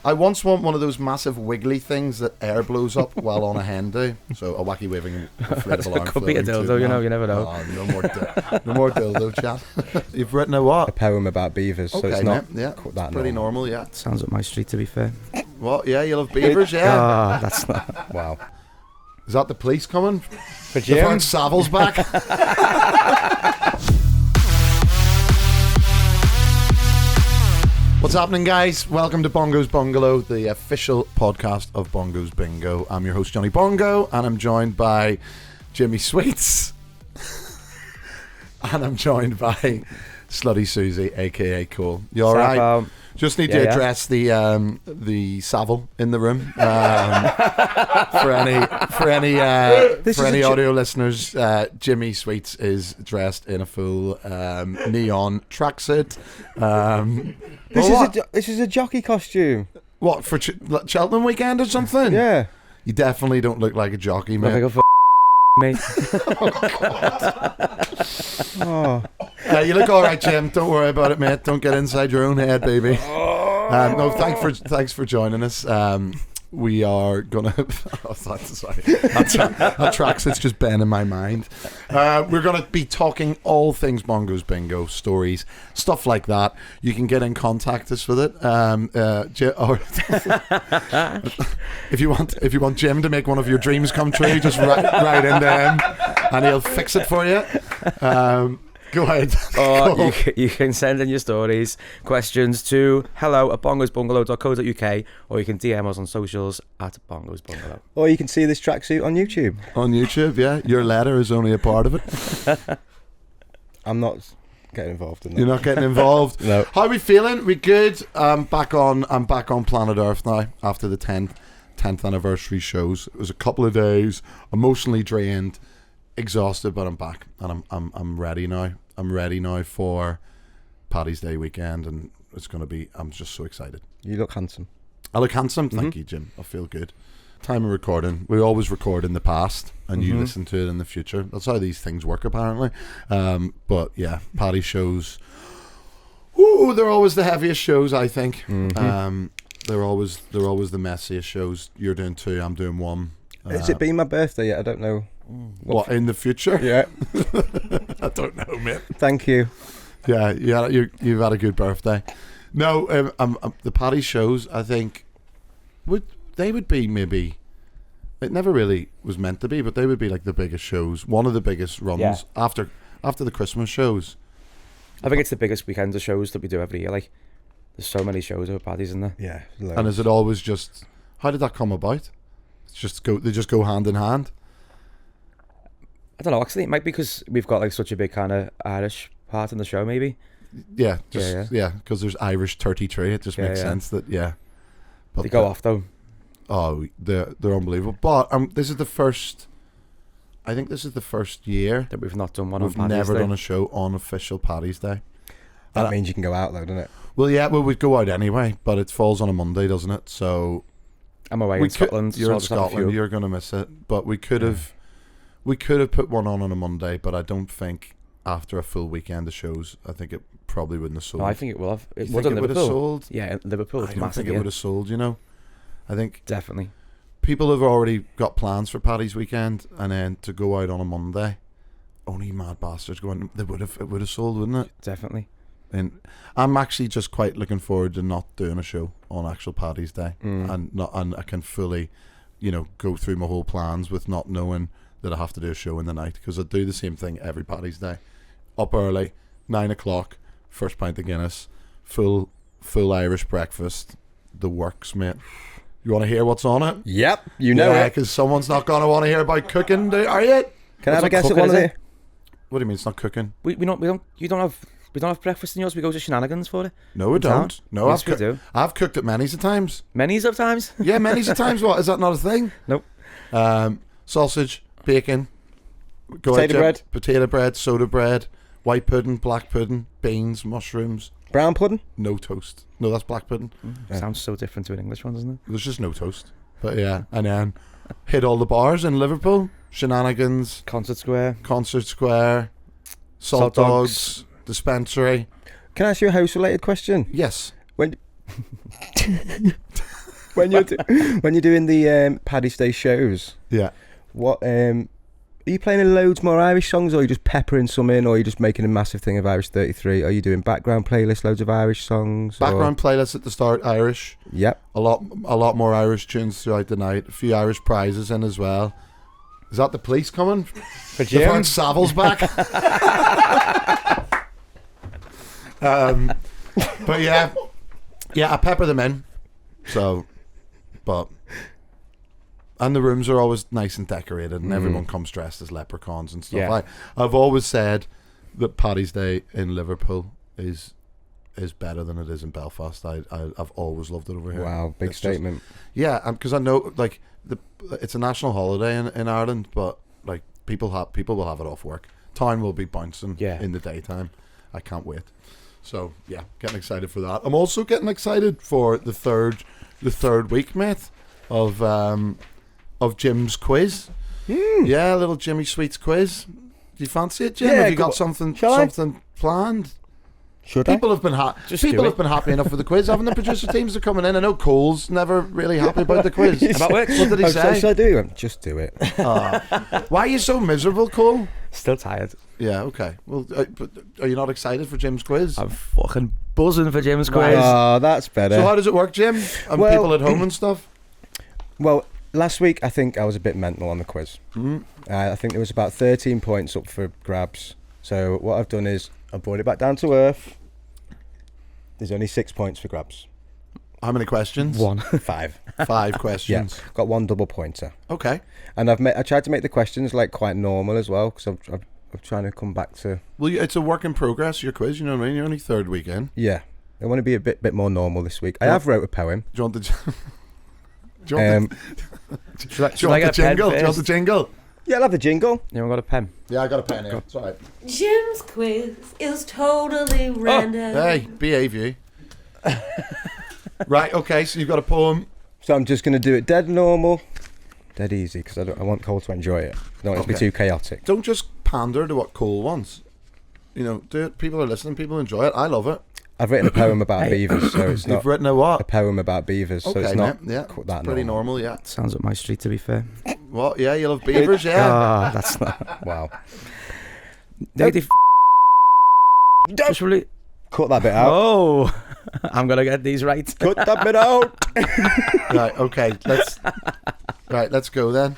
I once want one of those massive wiggly things that air blows up while on a hen do. So a wacky waving inflatable arm. Could be a dildo, you know. You never know. Oh, no more dildo chat. You've written a what? A poem about beavers, so it's not that pretty normal. Yeah. Sounds up my street, to be fair. What? Yeah, you love beavers, yeah. Ah, that's not. Wow. Is that the police coming? For Jim? Jim? Savills back. What's happening, guys? Welcome to Bongo's Bungalow, the official podcast of Bongo's Bingo. I'm your host, Jonny Bongo, and I'm joined by Jimmy Sweets. And I'm joined by Slutty Susie, aka Cole. You all right? Just need to address the Savile in the room for any audio listeners. Jimmy Sweets is dressed in a full neon tracksuit. This is a jockey costume. What, for Cheltenham weekend or something? Yeah. You definitely don't look like a jockey, mate. Like a mate. Oh. You look all right, Jim. Don't worry about it, mate. Don't get inside your own head, baby. No, thanks for joining us. We are gonna. Sorry, that tracksuit's just been in my mind. We're gonna be talking all things Bongo's Bingo, stories, stuff like that. You can get in contact us with it. Or if you want Jim to make one of your dreams come true, just write into him, and he'll fix it for you. Go ahead. Or you can send in your stories, questions to hello@bongosbungalow.co.uk, or you can DM us on socials at bongosbungalow. Or you can see this tracksuit on YouTube. On YouTube, yeah. Your letter is only a part of it. I'm not getting involved in that. You're not getting involved. No. How are we feeling? We good? I'm back on planet Earth now after the 10th anniversary shows. It was a couple of days, emotionally drained, exhausted, but I'm back and I'm ready now. I'm ready now for Paddy's Day weekend, and it's going to be. I'm just so excited. You look handsome. I look handsome. Thank you, Jim. I feel good. Time of recording. We always record in the past, and you listen to it in the future. That's how these things work, apparently. But yeah, Paddy shows. Ooh, they're always the heaviest shows, I think. They're always the messiest shows. You're doing 2. I'm doing 1. Has it been my birthday yet? I don't know. What, in the future? Yeah. I don't know, mate. Thank you. Yeah, you've had a good birthday. No, the Paddy shows, I think, would be maybe. It never really was meant to be, but they would be like the biggest shows, one of the biggest runs after the Christmas shows. I think it's the biggest weekend of shows that we do every year. Like, there's so many shows over Paddy's, isn't there? Yeah. Loads. And is it always just? How did that come about? They just go hand in hand. I don't know, actually. It might be because we've got like such a big kind of Irish part in the show, maybe. Yeah, because there's Irish 33. It just makes sense that, But they go off, though. Oh, they're unbelievable. But this is the first. I think this is the first year that we've not done one on Paddy's Day. We've never done a show on official Paddy's Day. That means you can go out, though, doesn't it? Well, yeah, we'd go out anyway, but it falls on a Monday, doesn't it? So I'm away in Scotland. You're in Scotland. You're going to miss it. But we could have. We could have put one on a Monday, but I don't think after a full weekend of shows, I think it probably wouldn't have sold. No, I think it will have. It would have sold? Yeah, Liverpool. I don't think it would have sold, you know. I think definitely people have already got plans for Paddy's weekend, and then to go out on a Monday, only mad bastards going. It would have sold, wouldn't it? Definitely. And I'm actually just quite looking forward to not doing a show on actual Paddy's Day, and I can fully, go through my whole plans with not knowing that I have to do a show in the night, because I do the same thing every Paddy's Day. Up early, 9 o'clock, first pint of Guinness, full Irish breakfast, the works, mate. You want to hear what's on it? Yep, you know it. Because someone's not going to want to hear about cooking, are you? Can I have a guess at one of it? What do you mean it's not cooking? We don't have breakfast in yours. We go to Shenanigans for it. No, we don't. No, yes, we do. I've cooked it many's a times. Many's of times? Yeah, many's of times. What, is that not a thing? Nope. Sausage, bacon, potato bread, soda bread, white pudding, black pudding, beans, mushrooms. Brown pudding? No toast. No, that's black pudding. Sounds so different to an English one, doesn't it? There's just no toast. But yeah, and then hit all the bars in Liverpool. Shenanigans. Concert Square. Salt Dogs. Dispensary. Can I ask you a house-related question? Yes. When when you're doing the Paddy's Day shows, Yeah. what are you playing loads more Irish songs, or are you just peppering some in, or are you just making a massive thing of Irish 33? Are you doing background playlists, loads of Irish songs? Background playlists at the start, Irish. Yep. A lot more Irish tunes throughout the night. A few Irish prizes in as well. Is that the police coming? For The fact Savil's back. But yeah, I pepper them in. So, and the rooms are always nice and decorated, and everyone comes dressed as leprechauns and stuff. Yeah. I've always said that Paddy's Day in Liverpool is better than it is in Belfast. I've always loved it over here. Wow, big It's statement. Yeah, because I know like it's a national holiday in Ireland, but like people will have it off work. Town will be bouncing in the daytime. I can't wait. So yeah, getting excited for that. I'm also getting excited for the third week, mate, of Jim's quiz. Yeah, a little Jimmy Sweets quiz. Do you fancy it, Jim? Yeah, Have you got something planned? Should People have been do happy enough with the quiz, haven't the producer teams are coming in? I know Cole's never really happy about the quiz. About which? What did he say? Should I do it? Just do it. Why are you so miserable, Cole? Still tired. Yeah, okay. Well, but are you not excited for Jim's quiz? I'm fucking buzzing for Jim's quiz. Oh, that's better. So how does it work, Jim? And Well- people at home and stuff? Well, last week I think I was a bit mental on the quiz. I think there was about 13 points up for grabs. So what I've done is I brought it back down to earth. There's only 6 points for grabs. How many questions? 5. 5 Yeah, questions. got 1 double pointer. Okay. And I tried to make the questions like quite normal as well, because I'm trying to come back to. Well, it's a work in progress, your quiz, you know what I mean? You're only third week in. Yeah, I want to be a bit more normal this week. I have wrote a poem. Do you want the... Do you want Should the jingle? Do you want the jingle? Yeah, I'll have the jingle. Anyone got a pen? Yeah, I got a pen here. It's all right. Jim's quiz is totally random. Hey, behave you. Right, okay, so you've got a poem. So I'm just going to do it dead normal, dead easy, because I want Cole to enjoy it. I don't want it to be too chaotic. Don't just pander to what Cole wants. You know, do it. People are listening. People enjoy it. I love it. I've written a poem about beavers, so it's not You've written a a what? poem about beavers, so Okay, it's not mate. Yeah, that it's pretty normal. Yeah. Sounds up my street, to be fair. What? Yeah, you love beavers. Yeah. Ah, that's not. Wow. Negative. Just really. Cut that bit out. Oh, I'm gonna get these right. Cut that bit out. Right. Okay. Let's go then.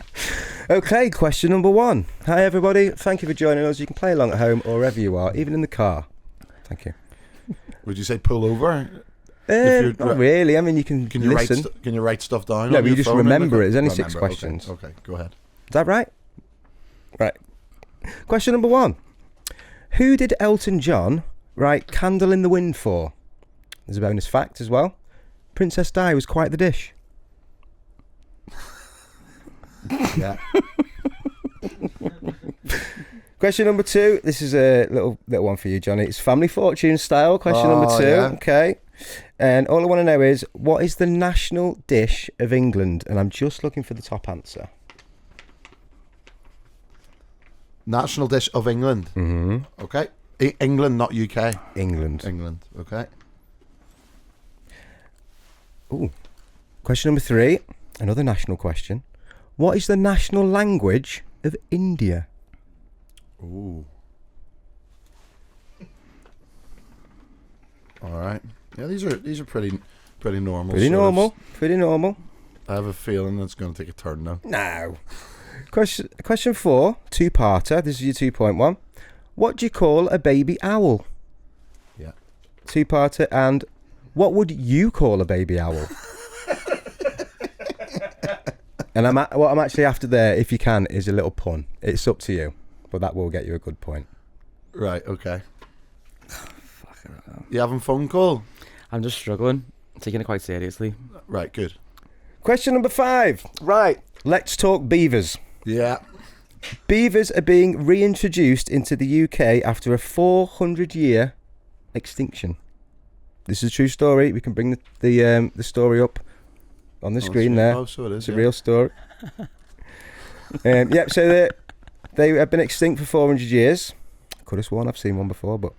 Okay, question number 1. Hi everybody, thank you for joining us. You can play along at home or wherever you are, even in the car. Thank you. Would you say pull over? If you're- Not really. I mean, you can Can you listen. can you write stuff down? No, on but you your just phone in the remember car? it. There's only 6 Remember, questions. Okay, go ahead. Is that right? Right. Question number 1. Who did Elton John write Candle in the Wind for? There's a bonus fact as well. Princess Di was quite the dish. Yeah. Question number 2. This is a little one for you, Johnny. It's Family Fortune style. Question number 2. Yeah. Okay. And all I want to know is, what is the national dish of England? And I'm just looking for the top answer. National dish of England. Mm-hmm. Okay. England, not UK. England. England. Okay. Ooh. Question number 3. Another national question. What is the national language of India? Ooh. All right. Yeah, these are pretty normal. Pretty sort of- normal. Pretty normal. I have a feeling it's going to take a turn now. No. Question 4, 2-parter. This is your 2.1. What do you call a baby owl? Yeah. 2-parter. And what would you call a baby owl? And what I'm actually after there, if you can, is a little pun. It's up to you, but that will get you a good point. Right. Okay. You having phone call? I'm just struggling. I'm taking it quite seriously. Right. Good. Question number 5. Right. Let's talk beavers. Yeah. Beavers are being reintroduced into the UK after a 400-year extinction. This is a true story. We can bring the story up on the screen there. Oh, so it is. It's a real story. Yep. So they have been extinct for 400 years. Could have sworn I've seen one before, but.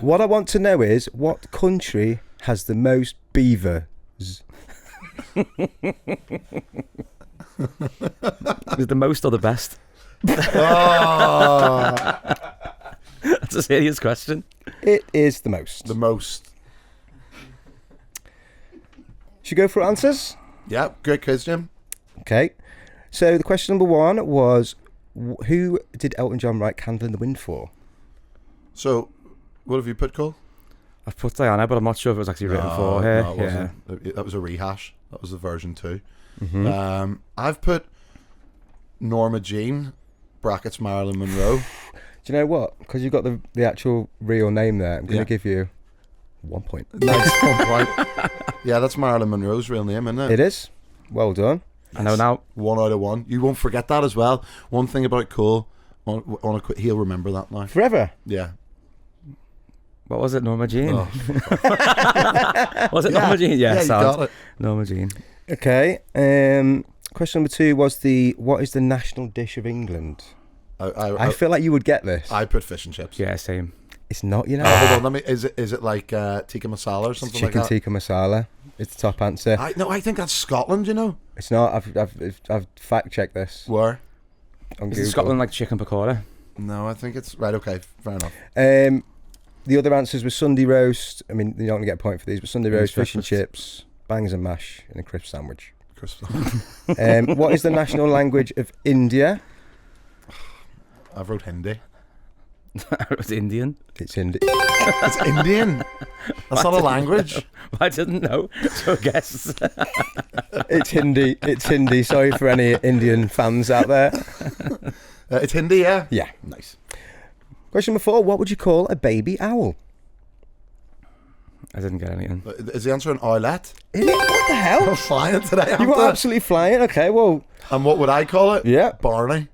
What I want to know is, what country has the most beavers? Is it the most or the best? Oh, That's a serious question. It is the most. the most. Should we go for answers? Yeah, great quiz, Jim. Okay. So the question number 1 was, who did Elton John write Candle in the Wind for? So, what have you put, Cole? I've put Diana, but I'm not sure if it was actually written for her. No, it Yeah. wasn't. That was a rehash. That was the version 2. Mm-hmm. I've put Norma Jean, brackets Marilyn Monroe. Do you know what? Because you've got the actual real name there, I'm going to Yeah. give you 1 point. Nice 1 point. Yeah, that's Marilyn Monroe's real name, isn't it? It is. Well done. I know now. 1 out of 1. You won't forget that as well. One thing about Cole, he'll remember that now. Forever. Yeah. What was it, Norma Jean? Oh. Was it Yeah. Norma Jean? Yeah, Yeah, you sound. got it. Norma Jean. Okay. Question number 2 was what is the national dish of England? I feel like you would get this. I put fish and chips. Yeah, same. It's not, you know. Oh, hold on. Is it like tikka masala or It's something chicken like that? tikka masala. It's the top answer. I think that's Scotland. You know. It's not. I've fact checked this Where? on Is Google. it Scotland like chicken pakora? No, I think it's right. Okay, fair enough. The other answers were Sunday roast. I mean, you're not going to get a point for these, but Sunday roast, fish and chips, bangers and mash, and a crisp sandwich. What is the national language of India? I've wrote Hindi. It was Indian. It's Hindi. It's Indian. That's not a language. I didn't know. So I guess. It's Hindi. It's Hindi. Sorry for any Indian fans out there. It's Hindi. Yeah. Yeah. Nice. Question number 4. What would you call a baby owl? I didn't get anything. Is the answer an owlet? Is it? What the hell? I'm flying today. You were absolutely flying. Okay, well. And what would I call it? Yeah. Barney.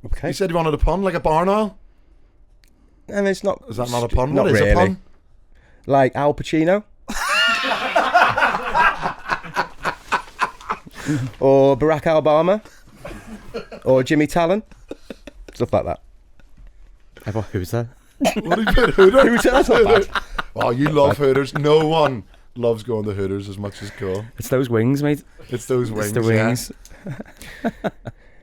Okay. You said you wanted a pun, like a barn owl. And it's not. Is that not a pun? Not What is really. a pun? Like Al Pacino? Or Barack Obama? Or Jimmy Talon? Stuff like that. I thought, who's that? What do you put? Hooter? Hooter, that's not bad. Oh, you love Hooters. No one loves going to Hooters as much as Cole. It's those wings, mate. It's those wings. It's the wings.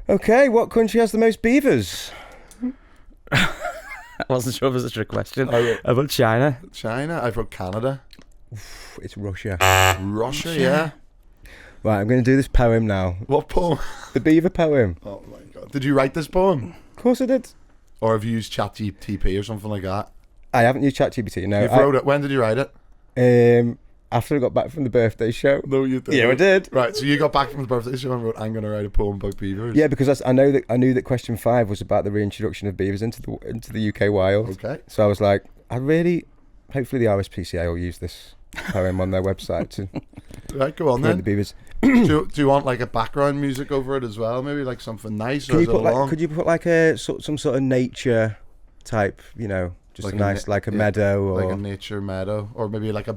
Okay, what country has the most beavers? I wasn't sure if it was a trick question. I wrote About China. China. I wrote Canada. It's Russia. Russia. Yeah. Right, I'm going to do this poem now. What poem? The beaver poem. Oh my god. Did you write this poem? Of course I did. Or have you used ChatGPT or something like that? I haven't used ChatGPT. No, You wrote it. When did you write it? after I got back from the birthday show. No, you did. Yeah, I did. Right, so you got back from the birthday show and wrote, I'm going to write a poem about beavers. Yeah, because I knew that question 5 was about the reintroduction of beavers into the UK wild. Okay. So I was like, hopefully the RSPCA will use this poem on their website to Right, go on promote the then. beavers. Do you want like a background music over it as well? Maybe like something nice? Could or you is it put like, long? could you put like some sort of nature type, just Like a a nice na- like a yeah, meadow or like a nature meadow, or maybe like a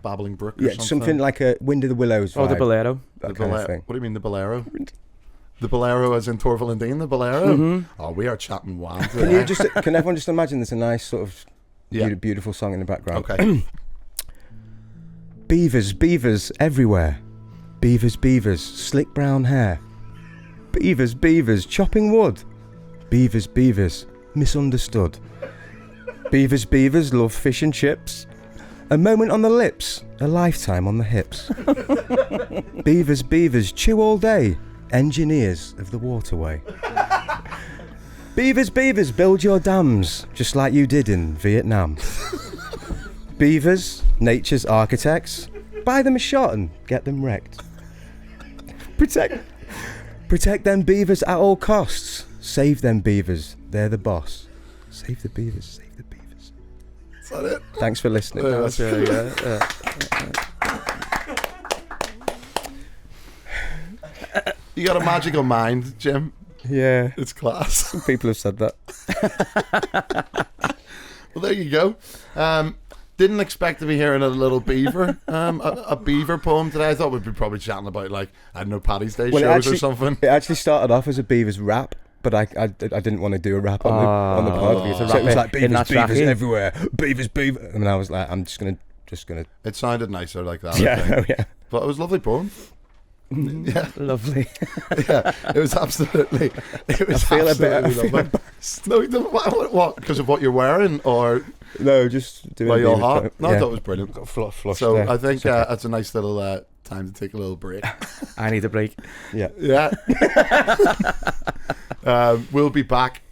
babbling brook or yeah, something. something like a Wind of the Willows Oh, the vibe, bolero. that The kind Bolero. of thing. What do you mean the bolero? The bolero as in Torval and Dean, the bolero? Mm-hmm. Oh, we are chatting wine Can you today. can everyone just imagine there's a nice sort of Yeah. beautiful song in the background? Okay. Beavers, beavers everywhere. Beavers, beavers, slick brown hair. Beavers, beavers, chopping wood. Beavers, beavers, misunderstood. Beavers, beavers, love fish and chips. A moment on the lips, a lifetime on the hips. Beavers, beavers, chew all day. Engineers of the waterway. Beavers, beavers, build your dams, just like you did in Vietnam. Beavers, nature's architects. Buy them a shot and get them wrecked. Protect them beavers at all costs. Save them beavers, they're the boss. Save the beavers, save the beavers. Is that it? Thanks for listening. Yeah, That's really good. You got a magical mind, Jim. Yeah, It's class. people have said that. Well, there you go. Didn't expect to be hearing a little beaver, a beaver poem today. I thought we'd be probably chatting about, like, I don't know, Paddy's Day shows or something. It actually started off as a beavers rap. but I didn't want to do a rap on the pod. you to So rap it was it like in that beavers trackie. everywhere, beavers. And I was like, I'm just gonna. It sounded nicer like that. I Yeah, think. yeah. But it was a lovely poem. Yeah, Lovely. yeah. It was absolutely. It was I feel a bit absolutely lovely. No, you don't- what? Because of what you're wearing, or No, just doing. why a you're beaver hot? type. No, I Yeah. thought it was brilliant. Got flush So there. I think It's okay. that's a nice little time to take a little break. I need a break. Yeah. Yeah. We'll be back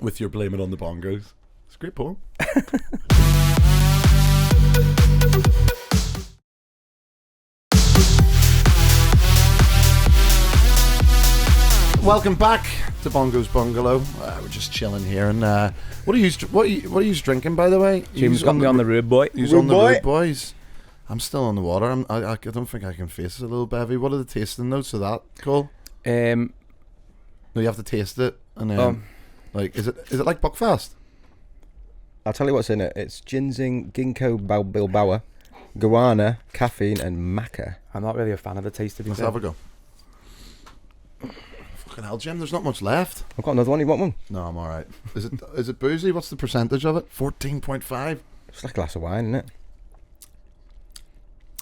with your Blame It on the Bongos. It's a great poem. Welcome back to Bongo's Bungalow. We're just chilling here, and what are you drinking, by the way? Jim's got me on the road, boy. You's on the road, boys. I'm still on the water. I don't think I can face it a little bevy. What are the tasting notes of that, Cole? No, you have to taste it, and then like, is it like Buckfast? I'll tell you what's in it. It's ginseng, ginkgo biloba, guarana, caffeine, and maca. I'm not really a fan of the taste of it. Let's have a go. Fucking hell, Jim. There's not much left. I've got another one. You want one? No, I'm all right. Is it boozy? What's the percentage of it? 14.5. It's like a glass of wine, isn't it?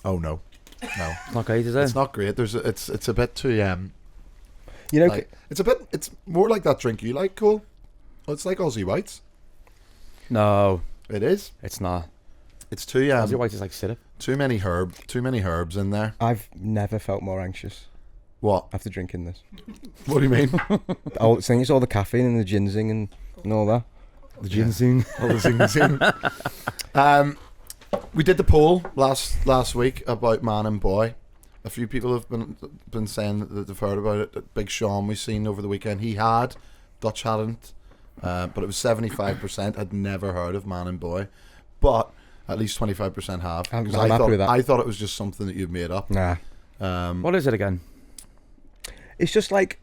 Oh no, no, It's not great, is it? it's not great. It's a bit too You know, like, it's more like that drink you like, Cole. Oh, it's like Aussie Whites. No, It is. it's not. It's too Aussie White is like syrup. too many herbs in there. I've never felt more anxious What? after drinking this. What do you mean? I think it's all the caffeine and the ginseng and all that. The ginseng. All the ginseng. We did the poll last week about Man and Boy. A few people have been saying that they've heard about it. That Big Sean we've seen over the weekend. He had, Dutch hadn't, but it was 75% had never heard of Man and Boy, but at least 25% have. I'm 'Cause happy with that. I thought it was just something that you'd made up. Nah. What is it again? It's just like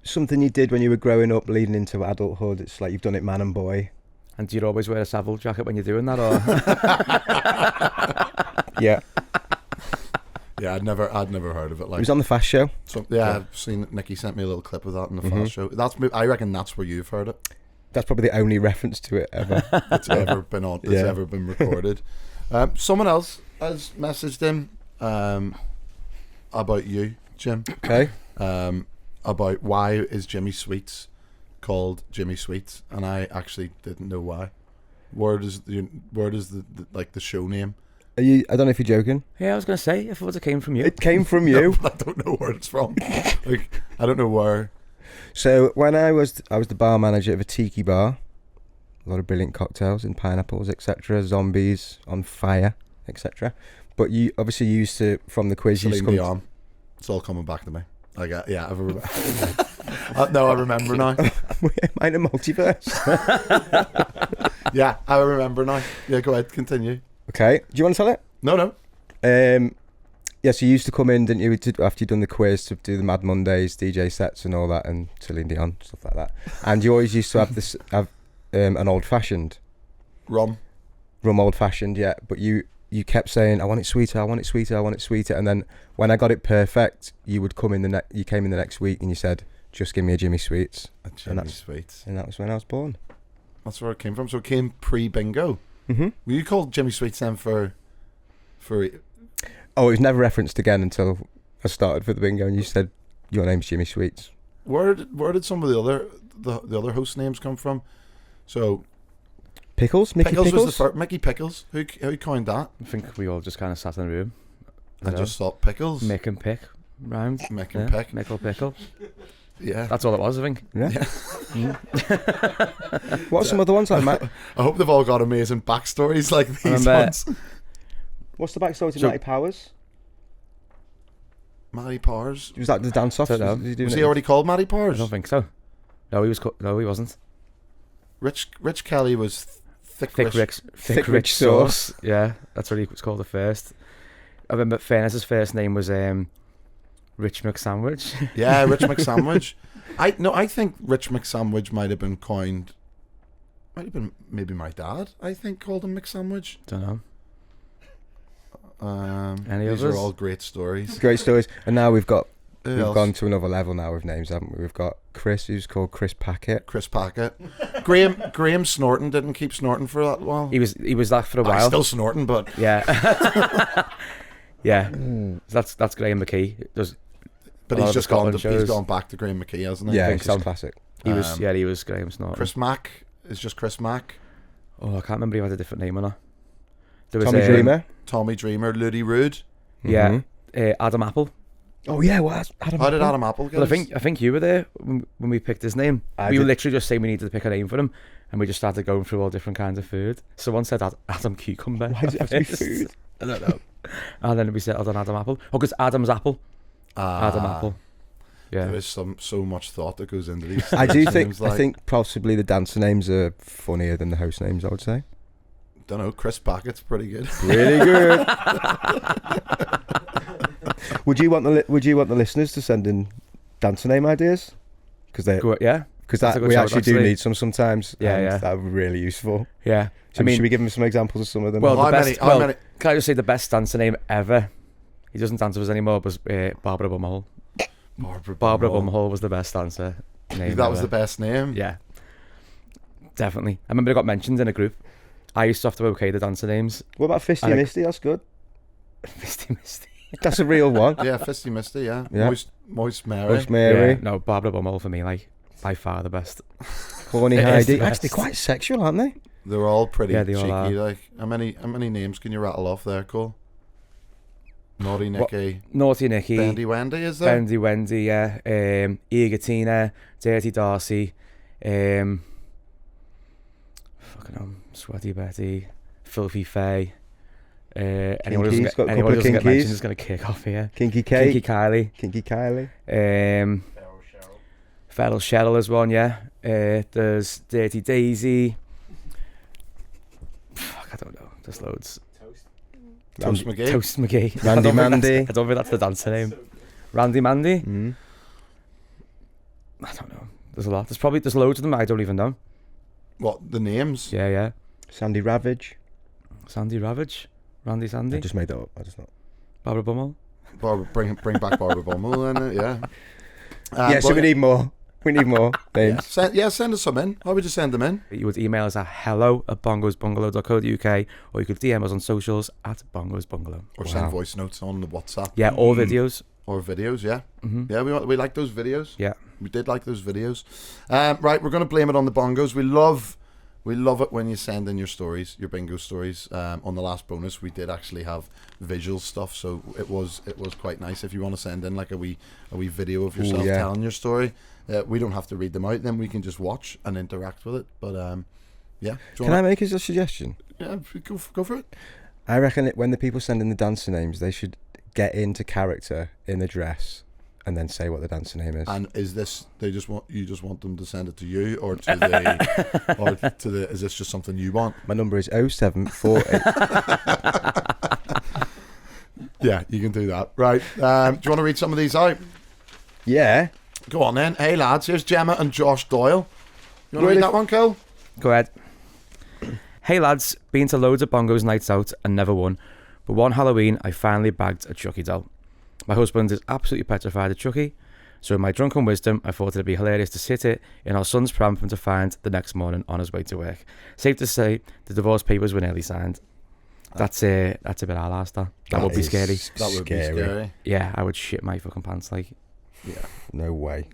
something you did when you were growing up, leading into adulthood. It's like you've done it man and boy. And do you always wear a Savile jacket when you're doing that, or? Yeah. Yeah, I'd never heard of it. It Like, was on the Fast Show. so, yeah, I've seen Nikki sent me a little clip of that in the Fast Show. I reckon that's where you've heard it. That's probably the only reference to it ever. That's ever been on. That's Yeah. ever been recorded. Someone else has messaged him about you, Jim. Okay. About why is Jimmy Sweets called Jimmy Sweets, and I actually didn't know why. Where does the like the show name? I don't know if you're joking. Yeah, I was going to say, if it came from you. It came from you. I don't know where it's from. Like, I don't know where. So when I was the bar manager of a tiki bar, a lot of brilliant cocktails and pineapples, etc., zombies on fire, etc. But you obviously used to, from the quiz, you used Celine to come Dion. It's all coming back to me. Like, yeah, I remember. No, I remember now. Mine a multiverse. Yeah, I remember now. Yeah, go ahead, continue. Okay, do you want to tell it? No. Yeah, so you used to come in, didn't you, after you'd done the quiz, to do the Mad Mondays, DJ sets and all that, and Celine Dion, stuff like that. And you always used to have an old-fashioned. Rum. Old-fashioned, yeah. But you kept saying, I want it sweeter, I want it sweeter, I want it sweeter. And then when I got it perfect, you would come in you came in the next week and you said, just give me a Jimmy Sweets. Jimmy Sweets. And that was when I was born. That's where it came from. So it came pre-bingo. Mm-hmm. Were you called Jimmy Sweets then for? Oh, it was never referenced again until I started for the bingo, and you said your name's Jimmy Sweets. Where did some of the other host names come from? So Pickles, Mickey Pickles. was the first. Mickey Pickles. Who coined that? I think we all just kind of sat in the room. I just thought Pickles. Mick and Pick rhymed. Mick and Pick. Mickle Pickle. Yeah. That's all it was, I think. Yeah. What are some other ones like Matt? I hope they've all got amazing backstories like these ones. What's the backstory to So- Matty Powers? Matty Powers. Was that the dance off? Don't know. Was he already called Matty I Powers? don't think so. No, he was. No, he wasn't. Rich Kelly was thick Rich sauce. Yeah, that's what he was called at first. I remember Fairness's first name was Rich McSandwich. Yeah, Rich McSandwich. I think Rich McSandwich might have been coined. Might have been maybe my dad. I think called him McSandwich. Don't know. These are others? all great stories. Great stories. And now we've got We've gone to another level now with names, haven't we? We've got Chris, who's called Chris Packett. Chris Packett. Graham Snorton didn't keep snorting for that while. He was that for a while. He's still snorting, but yeah. Yeah. So that's Graham McKee. But he's just gone back to Graham McKee, hasn't he? Yeah, I think it's just so. classic. He was Graham Snorton. Chris Mack is just Chris Mack. Oh, I can't remember if he had a different name or not. There was Tommy Dreamer. Tommy Dreamer, Luddy Rude. Yeah. Adam Apple. Oh yeah, what? How did Adam Apple get Well, I think you were there when we picked his name. We were literally just saying we needed to pick a name for him, and we just started going through all different kinds of food. So one said Adam Cucumber. Why does it have to be food? I don't know. And then we settled on Adam Apple. Oh, because Adam's Apple. Adam Apple. Yeah. There is so much thought that goes into these. I do think. names, like, I think possibly the dancer names are funnier than the host names. I would say. Don't know. Chris Packett's pretty good. Really good. Would you want the listeners to send in dancer name ideas? Because we actually do need some sometimes. Yeah. That would be really useful. Yeah. So should we give them some examples of some of them? Well, How many? can I just say the best dancer name ever? He doesn't dance with us anymore, was Barbara Bumhole. Barbara Bumhole was the best dancer name. That was the best name. Yeah. Definitely. I remember it got mentioned in a group. I used to have to okay the dancer names. What about Fisty Misty? That's good. Misty. That's a real one. Yeah, Fisty Misty, yeah. Yeah. Moist Mary. Moist Mary. Yeah, no, Barbara Bumhole for me, like, by far the best. Horny It is Heidi. the best. Actually, quite sexual, aren't they? They're all pretty Yeah, they all cheeky. are. Like, how many names can you rattle off there, Cole? Naughty Nicky. Naughty Nicky. Bendy Wendy, is there? Bendy Wendy, yeah. Eager Tina. Dirty Darcy. Sweaty Betty. Filthy Faye. Anyone who doesn't get mentioned is going to kick off here. Kinky Kate. Kinky Kylie. Feral Cheryl is one, yeah. There's Dirty Daisy. Fuck, I don't know. There's loads. Toast McGee. Toast McGee. Randy Mandy. I don't think that's the dancer name. Randy Mandy? Mm. I don't know. There's a lot. There's loads of them I don't even know. What, the names? Yeah. Sandy Ravage. Sandy Ravage. Randy Sandy. I just made that up. I just not. Barbara Bummel. Bring back Barbara Bummel then, yeah. So we need more. We need more names. Send us some in. How would you send them in? You would email us at hello@bongosbungalow.co.uk, or you could DM us on socials at bongosbungalow. Or send voice notes on the WhatsApp. Yeah, or videos. Or videos, yeah. Mm-hmm. Yeah, we like those videos. Yeah. We did like those videos. Right, we're going to blame it on the bongos. We love it when you send in your stories, your bingo stories. On the last bonus, we did actually have visual stuff, so it was quite nice. If you want to send in like a wee video of yourself telling your story, we don't have to read them out. Then we can just watch and interact with it. But yeah. Can I make a suggestion? Yeah, go for it. I reckon when the people send in the dancer names, they should get into character in the dress and then say what the dancer name is. And is this you just want them to send it to you or to the is this just something you want? My number is 0748. Yeah, you can do that. Right. Do you want to read some of these out? Yeah. Go on then. Hey lads, here's Gemma and Josh Doyle. You want to read that one, Cole? Go ahead. Hey lads, been to loads of bongos nights out and never won, but one Halloween I finally bagged a Chucky doll. My husband is absolutely petrified of Chucky, so in my drunken wisdom I thought it'd be hilarious to sit it in our son's pram for him to find the next morning on his way to work. Safe to say the divorce papers were nearly signed. That's a bit our that would be scary. That would be scary. Yeah, I would shit my fucking pants like. Yeah. No way.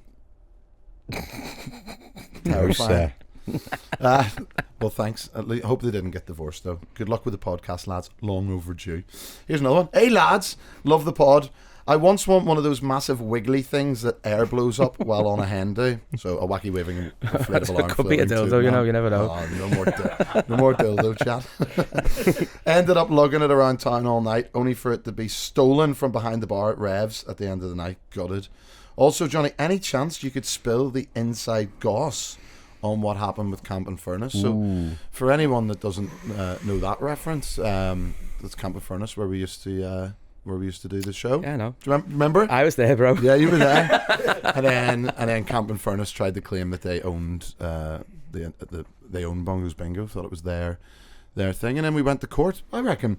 No, sir. Well, thanks. I hope they didn't get divorced, though. Good luck with the podcast, lads. Long overdue. Here's another one. Hey, lads. Love the pod. I once want one of those massive wiggly things that air blows up while on a hen do. So a wacky waving inflatable arm. Could be a dildo, you never know. Oh, no more dildo chat. Ended up lugging it around town all night, only for it to be stolen from behind the bar at Revs at the end of the night. Gutted. Also, Johnny, any chance you could spill the inside goss on what happened with Camp and Furnace? So for anyone that doesn't know that reference, that's Camp and Furnace where we used to do the show. Yeah, I know. Do you remember? I was there, bro. Yeah, you were there. and then Camp and Furnace tried to claim that they owned they owned Bongo's Bingo, thought it was their thing, and then we went to court. I reckon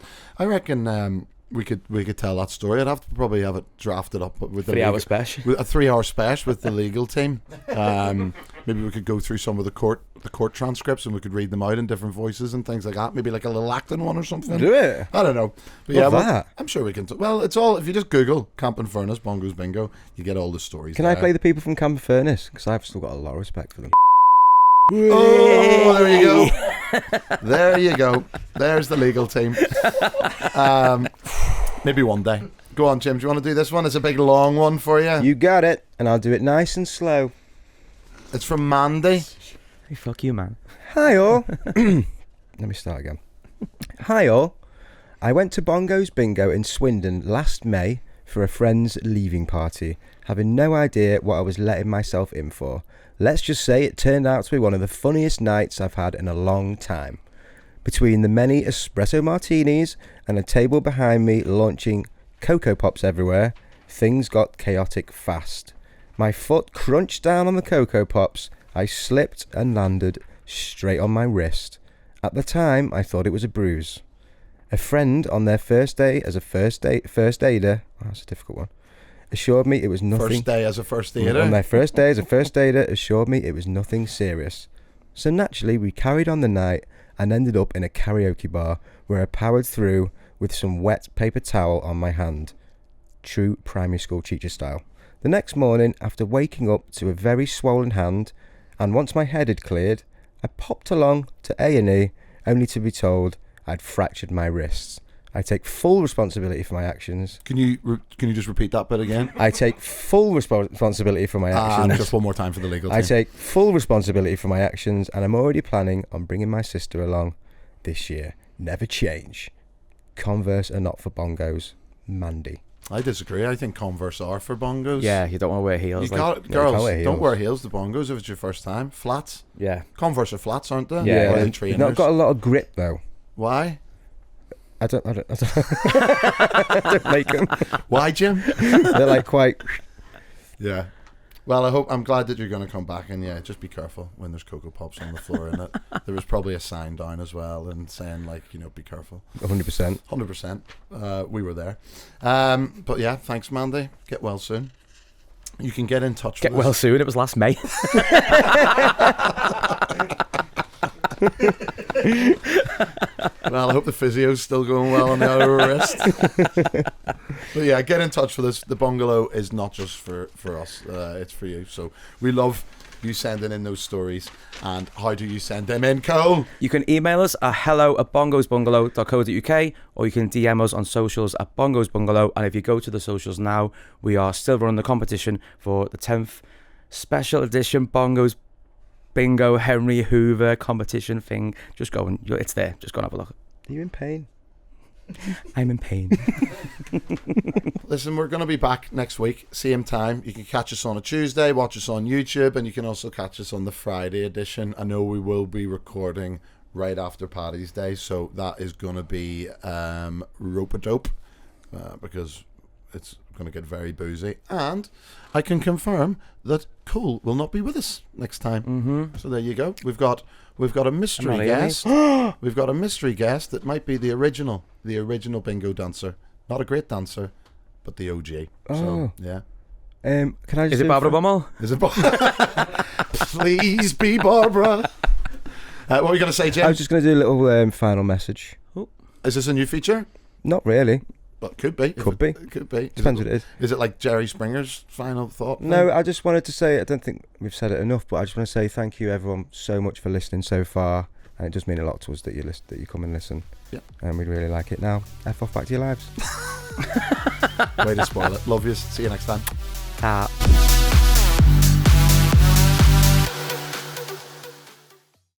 we could tell that story. I'd have to probably have it drafted up with 3 hour special. with a 3 hour special with the legal team. Maybe we could go through some of the court transcripts and we could read them out in different voices and things like that. Maybe like a little acting one or something. Do it. I don't know. But Love that. I'm sure we can. Well, it's all, if you just Google Camping Furnace Bongos Bingo, you get all the stories. Can I play the people from Camp Furnace? Because I've still got a lot of respect for them. Oh, there you go. There you go. There's the legal team. Maybe one day. Go on, Jim. Do you want to do this one? It's a big long one for you. You got it, and I'll do it nice and slow. It's from Mandy. Hey, fuck you, man. Hi all. Let me start again. Hi all. I went to Bongo's Bingo in Swindon last May for a friend's leaving party, having no idea what I was letting myself in for. Let's just say it turned out to be one of the funniest nights I've had in a long time. Between the many espresso martinis and a table behind me launching Cocoa Pops everywhere, things got chaotic fast. My foot crunched down on the Cocoa Pops. I slipped and landed straight on my wrist. At the time, I thought it was a bruise. A friend on their first day as a first aider, oh, that's a difficult one, assured me it was nothing. First day as a first aider. On their first day as a first aider, assured me it was nothing serious. So naturally, we carried on the night and ended up in a karaoke bar where I powered through with some wet paper towel on my hand. True primary school teacher style. The next morning, after waking up to a very swollen hand, and once my head had cleared, I popped along to A&E, only to be told I'd fractured my wrists. I take full responsibility for my actions. Can you just repeat that bit again? I take full responsibility for my actions. Just one more time for the legal team. I take full responsibility for my actions, and I'm already planning on bringing my sister along this year. Never change. Converse are not for bongos. Mandy. I disagree. I think Converse are for bongos. Yeah, you don't want to wear heels. You Like, girls, wear heels. don't wear heels to bongos if it's your first time. Flats. yeah. Converse are flats, aren't they? Yeah, Or yeah. in trainers. Not got a lot of grip though. Why? I don't I don't make them. Why, Jim? They're like quite. Yeah. Well, I'm glad that you're going to come back, and yeah, just be careful when there's Cocoa Pops on the floor in it. There was probably a sign down as well and saying, like, be careful. 100%. 100%. We were there. But yeah, thanks, Mandy. Get well soon. You can get in touch Get with well us. soon. It was last May. Well, I hope the physio's still going well on the other wrist. But yeah, get in touch with us. The Bungalow is not just for us. It's for you. So we love you sending in those stories. And how do you send them in, Cole? You can email us at hello@bongosbungalow.co.uk, or you can DM us on socials at bongosbungalow. And if you go to the socials now, we are still running the competition for the 10th special edition Bongos Bingo Henry Hoover competition thing. Just go and it's there. Just go and have a look. Are you in pain? I'm in pain. Listen, we're going to be back next week, same time. You can catch us on a Tuesday, watch us on YouTube, and you can also catch us on the Friday edition. I know we will be recording right after Paddy's Day, so that is going to be rope-a-dope because it's going to get very boozy. And I can confirm that Cole will not be with us next time. Mm-hmm. So there you go. We've got a mystery guest. We've got a mystery guest that might be the original bingo dancer. Not a great dancer, but the OG. Oh. So yeah. Can I just Is it Barbara Bummel? Is it? Please be Barbara. What were you going to say, Jim? I was just going to do a little final message. Is this a new feature? Not really. But could be. Could be. It could be. Depends what it is. Is it like Jerry Springer's final thought? No, I just wanted to say, I don't think we've said it enough, but I just want to say thank you everyone so much for listening so far, and it does mean a lot to us that you come and listen. Yeah. And we'd really like it. Now, F off back to your lives. Way to spoil it. Love you. See you next time. Ta.